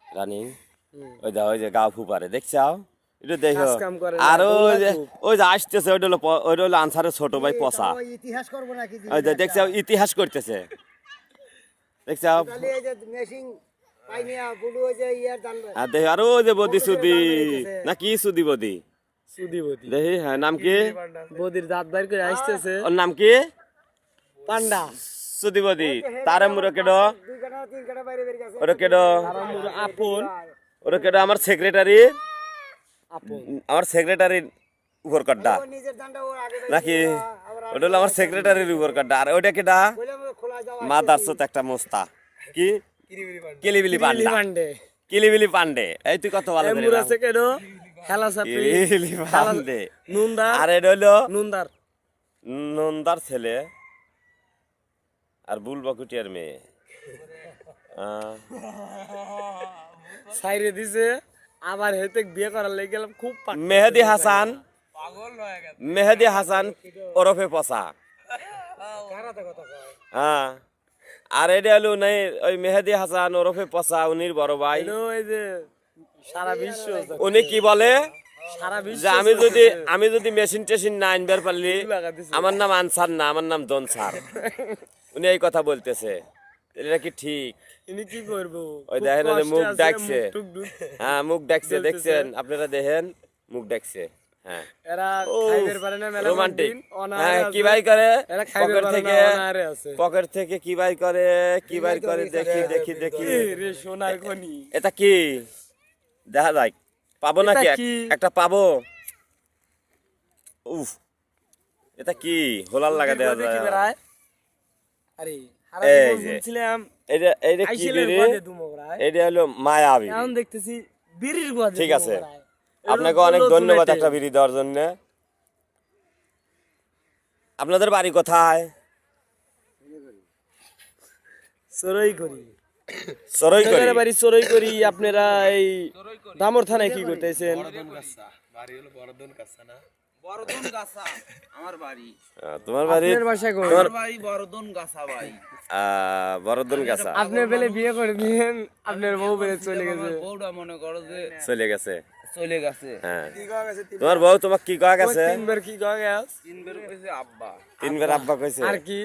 Running ওই যে গাও ফুপারে দেখছাও এটা দেখো কাজ কাম করে না, আর দৌড়ায় ওই যে আসতেছে ওইটা হলো আনসারের ছোট ভাই পচা ইতিহাস করবো নাকি ওই যে দেখছাও ইতিহাস করতেছে দেখছাও তাহলে এই যে মেশিং পাইনিয়া বুলু ওই যে ইয়ার দান আর দেখো আর ওই যে বদি সুদি না কি সুদি বদি সুদি বদি দেখি হ্যাঁ নাম কি বদির দাঁত বাইর করে আসতেছে ওর নাম কি পান্ডা সুদি বদি তারে মুরো কেড 2 কাটা 3 কাটা বাইরে বের গেছে ওরা কেড আপন ওরা কেড আমার সেক্রেটারি আপন আমার সেক্রেটারির উপর কাটটা ও নিজের দানটা ওর আগে নাকি ওটা হলো আমার সেক্রেটারির উপর কাটটা আর ওইটা কেডা বলে খোলা যাওয়া মাদারসত একটা মোস্তা কি কিলিবিলি পান্ডা পান্ডে কিলিবিলি পান্ডে এই তুই কত ভালো করে মুরাছে কেন হেলা সাপি কিলিবিলি পান্ডে নুনদার আর এটা হলো নুনদার নন্দার ছেলে আর বুলবাকুটিয়ার মেয়ে সাইরে দিছে আবার হেতে বিয়ে করার লাগি গেলাম খুব মেহেদি হাসান মেহেদি হাসান ওরফে পচা হ্যাঁ আর এটা হলো নাই ওই মেহেদি হাসান ওরফে পচা উনির বড় ভাই ওই যে সারা বিশ্ব উনি কি বলে সারা বিশ্ব যে আমি যদি মেশিন টেশিন না আনবার পারলি আমার নাম আনসার না আমার নাম দনসার উনি এই কথা বলতেছে এটা কি ঠিক ইনি কি করবো ওই দেখেন ওই মুখ ডাকছে হ্যাঁ মুখ ডাকছে দেখছেন আপনারা দেখেন মুখ ডাকছে হ্যাঁ এরা খাইবার পারে না মেলা রোমান্টিক দিন অনারে হ্যাঁ আছে। কি ভাই করে এরা খাইবার পকেট পারে না থেকে অনারে আছে পকেট থেকে কি ভাই করে কি ভাই করে দেখি দেখি দেখি এ রে সোনার খনি এটা কি দেখা যাক পাবো এটা নাকি কি? একটা পাবো উফ এটা কি হোলার লাগা দেওয়া কি যায় বেরায় আরে এই হারাম যে। বলছিলাম এটা কি আইসিলের বিড়ি গদে দুমগরায় এটা হলো মায়াবী এখন দেখতেছি বিড়ির গদে ঠিক আছে। দুমগরায়। আপনাকে এরকম অনেক নতুন ধন্যবাদ item। একটা বিড়ি দেওয়ার জন্য আপনাদের বাড়ি কোথায় চড়াই করি সরই করি এখানে বাড়ি চড়াই করি আপনারা এই দামর থানায় কি করতেছেন তোমার বাড়ি আপনার বাসা কই তোমার বরদন গাছা আপনি বেলে বিয়ে করে দিয়েন আপনার বউ বেলে চলে গেছে চলে গেছে চলে গেছে হ্যাঁ তোমার বউ তোমাকে কি কয়া গেছে তিনবার কি কয় গেছ তিনবার কইছে আব্বা তিনবার আব্বা কইছে আর কি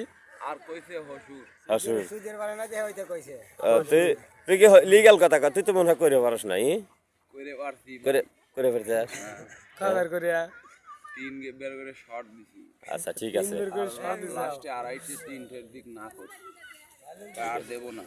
আর কইছে হসুর অসুর সুদের বারে না যে হইতে কইছে তুই কি লিগ্যাল কথা কর তুই তো মনে হয় করে পারস নাই কইরে পারছি করে করে ফেলতে খাবার করিয়া তিন বের করে শর্ট দিছি আচ্ছা ঠিক আছে তিনবার করে সাথ লাস্টে আড়াইটে তিনটের দিক না করছি আর দেব না